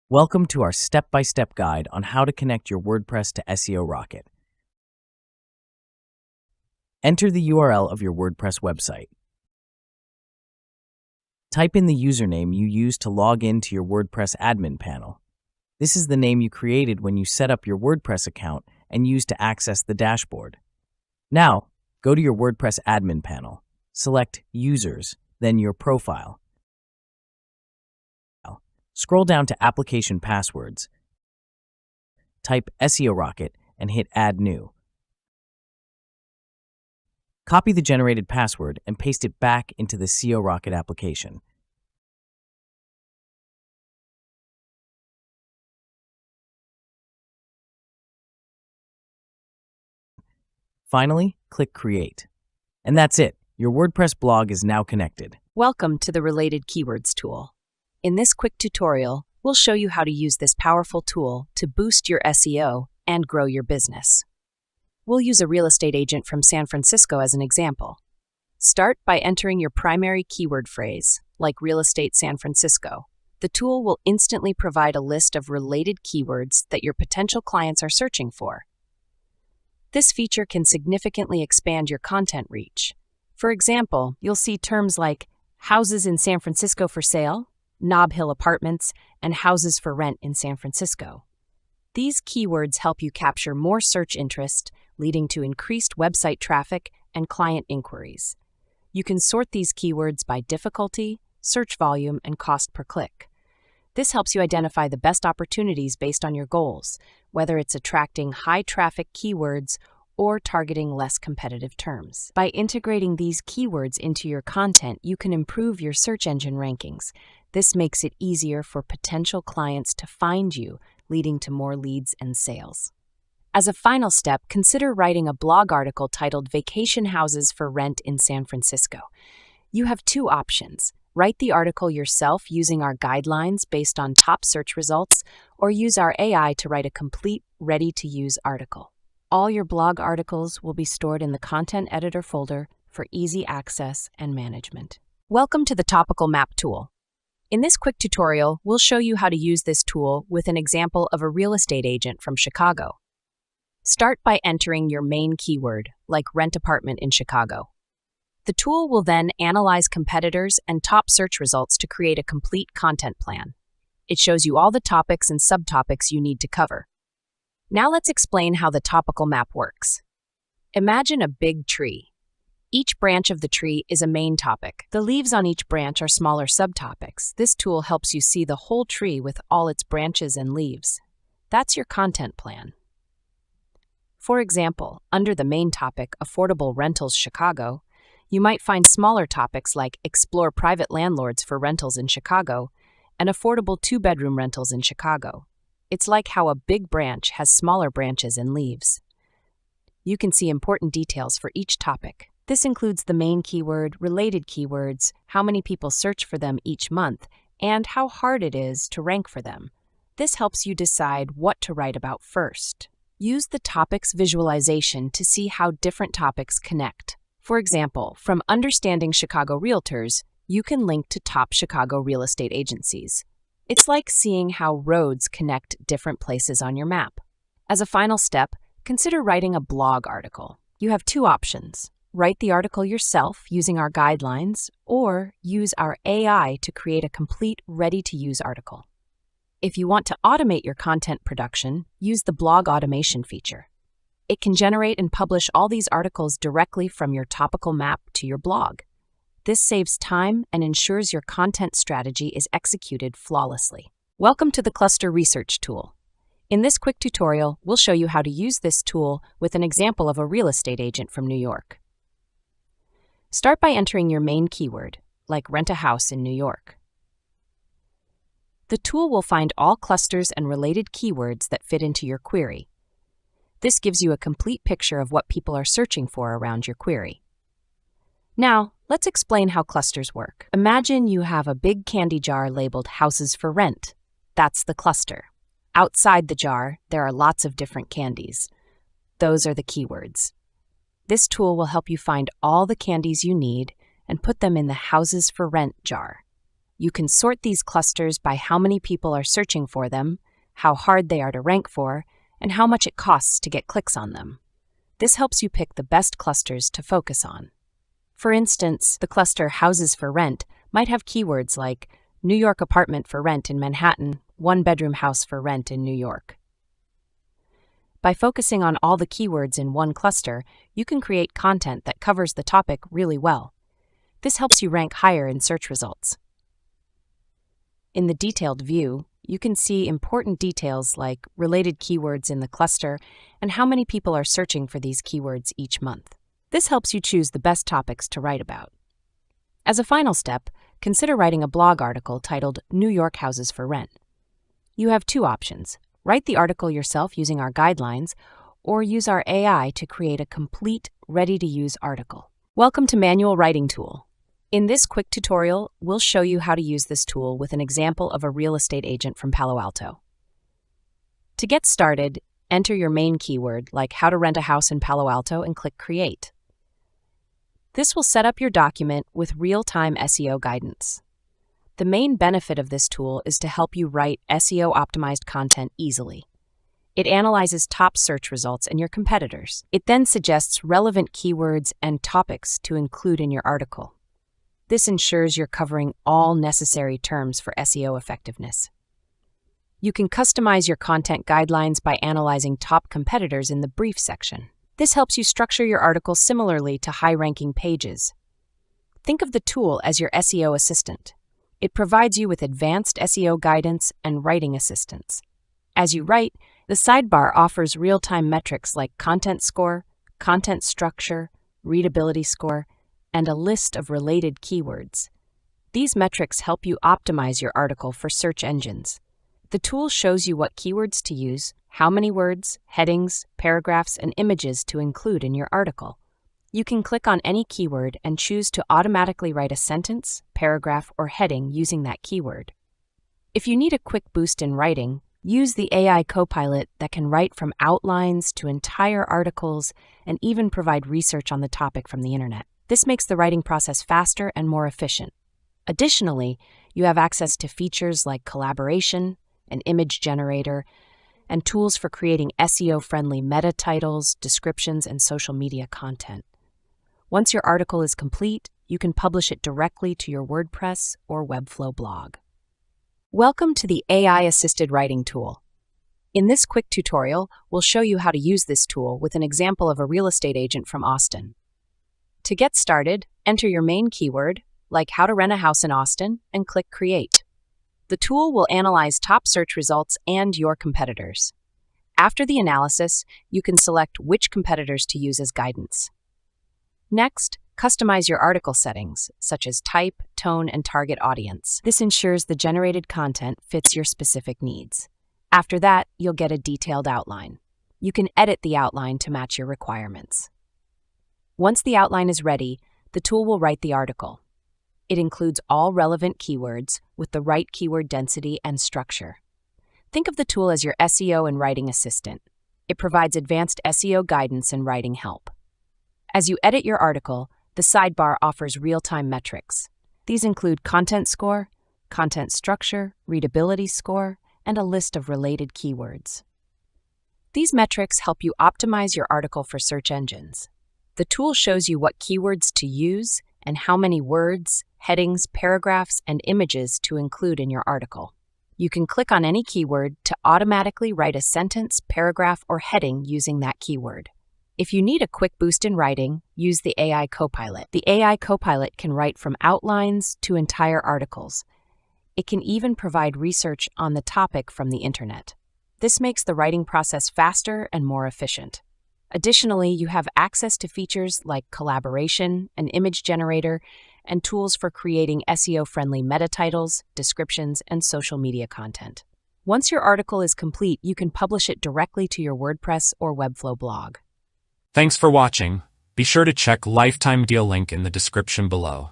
Welcome to our step-by-step guide on how to connect your WordPress to SeoRocket. Enter the URL of your WordPress website. Type in the username you use to log in to your WordPress admin panel. This is the name you created when you set up your WordPress account and used to access the dashboard. Now, go to your WordPress admin panel. Select Users, then your profile. Scroll down to Application Passwords. Type SeoRocket and hit Add New. Copy the generated password and paste it back into the SeoRocket application. Finally, click Create. And that's it. Your WordPress blog is now connected. Welcome to the Related Keywords tool. In this quick tutorial, we'll show you how to use this powerful tool to boost your SEO and grow your business. We'll use a real estate agent from San Francisco as an example. Start by entering your primary keyword phrase, like real estate San Francisco. The tool will instantly provide a list of related keywords that your potential clients are searching for. This feature can significantly expand your content reach. For example, you'll see terms like houses in San Francisco for sale, Nob Hill Apartments, and houses for rent in San Francisco. These keywords help you capture more search interest, leading to increased website traffic and client inquiries. You can sort these keywords by difficulty, search volume, and cost per click. This helps you identify the best opportunities based on your goals, whether it's attracting high-traffic keywords or targeting less competitive terms. By integrating these keywords into your content, you can improve your search engine rankings. This makes it easier for potential clients to find you, leading to more leads and sales. As a final step, consider writing a blog article titled Vacation Houses for Rent in San Francisco. You have two options. Write the article yourself using our guidelines based on top search results, or use our AI to write a complete, ready-to-use article. All your blog articles will be stored in the Content Editor folder for easy access and management. Welcome to the Topical Map tool. In this quick tutorial, we'll show you how to use this tool with an example of a real estate agent from Chicago. Start by entering your main keyword, like rent apartment in Chicago. The tool will then analyze competitors and top search results to create a complete content plan. It shows you all the topics and subtopics you need to cover. Now let's explain how the topical map works. Imagine a big tree. Each branch of the tree is a main topic. The leaves on each branch are smaller subtopics. This tool helps you see the whole tree with all its branches and leaves. That's your content plan. For example, under the main topic, Affordable Rentals Chicago, you might find smaller topics like Explore Private Landlords for Rentals in Chicago and Affordable Two-Bedroom Rentals in Chicago. It's like how a big branch has smaller branches and leaves. You can see important details for each topic. This includes the main keyword, related keywords, how many people search for them each month, and how hard it is to rank for them. This helps you decide what to write about first. Use the topics visualization to see how different topics connect. For example, from Understanding Chicago Realtors, you can link to top Chicago real estate agencies. It's like seeing how roads connect different places on your map. As a final step, consider writing a blog article. You have two options. Write the article yourself using our guidelines, or use our AI to create a complete, ready-to-use article. If you want to automate your content production, use the blog automation feature. It can generate and publish all these articles directly from your topical map to your blog. This saves time and ensures your content strategy is executed flawlessly. Welcome to the Cluster Research tool. In this quick tutorial, we'll show you how to use this tool with an example of a real estate agent from New York. Start by entering your main keyword, like rent a house in New York. The tool will find all clusters and related keywords that fit into your query. This gives you a complete picture of what people are searching for around your query. Now, let's explain how clusters work. Imagine you have a big candy jar labeled Houses for Rent. That's the cluster. Outside the jar, there are lots of different candies. Those are the keywords. This tool will help you find all the candies you need and put them in the Houses for Rent jar. You can sort these clusters by how many people are searching for them, how hard they are to rank for, and how much it costs to get clicks on them. This helps you pick the best clusters to focus on. For instance, the cluster Houses for Rent might have keywords like New York apartment for rent in Manhattan, one-bedroom house for rent in New York. By focusing on all the keywords in one cluster, you can create content that covers the topic really well. This helps you rank higher in search results. In the detailed view, you can see important details like related keywords in the cluster and how many people are searching for these keywords each month. This helps you choose the best topics to write about. As a final step, consider writing a blog article titled New York Houses for Rent. You have two options: write the article yourself using our guidelines, or use our AI to create a complete, ready-to-use article. Welcome to Manual Writing Tool. In this quick tutorial, we'll show you how to use this tool with an example of a real estate agent from Palo Alto. To get started, enter your main keyword, like how to rent a house in Palo Alto, and click Create. This will set up your document with real-time SEO guidance. The main benefit of this tool is to help you write SEO-optimized content easily. It analyzes top search results and your competitors. It then suggests relevant keywords and topics to include in your article. This ensures you're covering all necessary terms for SEO effectiveness. You can customize your content guidelines by analyzing top competitors in the brief section. This helps you structure your article similarly to high-ranking pages. Think of the tool as your SEO assistant. It provides you with advanced SEO guidance and writing assistance. As you write, the sidebar offers real-time metrics like content score, content structure, readability score, and a list of related keywords. These metrics help you optimize your article for search engines. The tool shows you what keywords to use, how many words, headings, paragraphs, and images to include in your article. You can click on any keyword and choose to automatically write a sentence, paragraph, or heading using that keyword. If you need a quick boost in writing, use the AI Copilot that can write from outlines to entire articles and even provide research on the topic from the internet. This makes the writing process faster and more efficient. Additionally, you have access to features like collaboration, an image generator, and tools for creating SEO-friendly meta titles, descriptions, and social media content. Once your article is complete, you can publish it directly to your WordPress or Webflow blog. Welcome to the AI-assisted writing tool. In this quick tutorial, we'll show you how to use this tool with an example of a real estate agent from Austin. To get started, enter your main keyword, like how to rent a house in Austin, and click Create. The tool will analyze top search results and your competitors. After the analysis, you can select which competitors to use as guidance. Next, customize your article settings, such as type, tone, and target audience. This ensures the generated content fits your specific needs. After that, you'll get a detailed outline. You can edit the outline to match your requirements. Once the outline is ready, the tool will write the article. It includes all relevant keywords with the right keyword density and structure. Think of the tool as your SEO and writing assistant. It provides advanced SEO guidance and writing help. As you edit your article, the sidebar offers real-time metrics. These include content score, content structure, readability score, and a list of related keywords. These metrics help you optimize your article for search engines. The tool shows you what keywords to use and how many words, headings, paragraphs, and images to include in your article. You can click on any keyword to automatically write a sentence, paragraph, or heading using that keyword. If you need a quick boost in writing, use the AI Copilot. The AI Copilot can write from outlines to entire articles. It can even provide research on the topic from the internet. This makes the writing process faster and more efficient. Additionally, you have access to features like collaboration, an image generator, and tools for creating SEO-friendly meta titles, descriptions, and social media content. Once your article is complete, you can publish it directly to your WordPress or Webflow blog. Thanks for watching. Be sure to check Lifetime Deal link in the description below.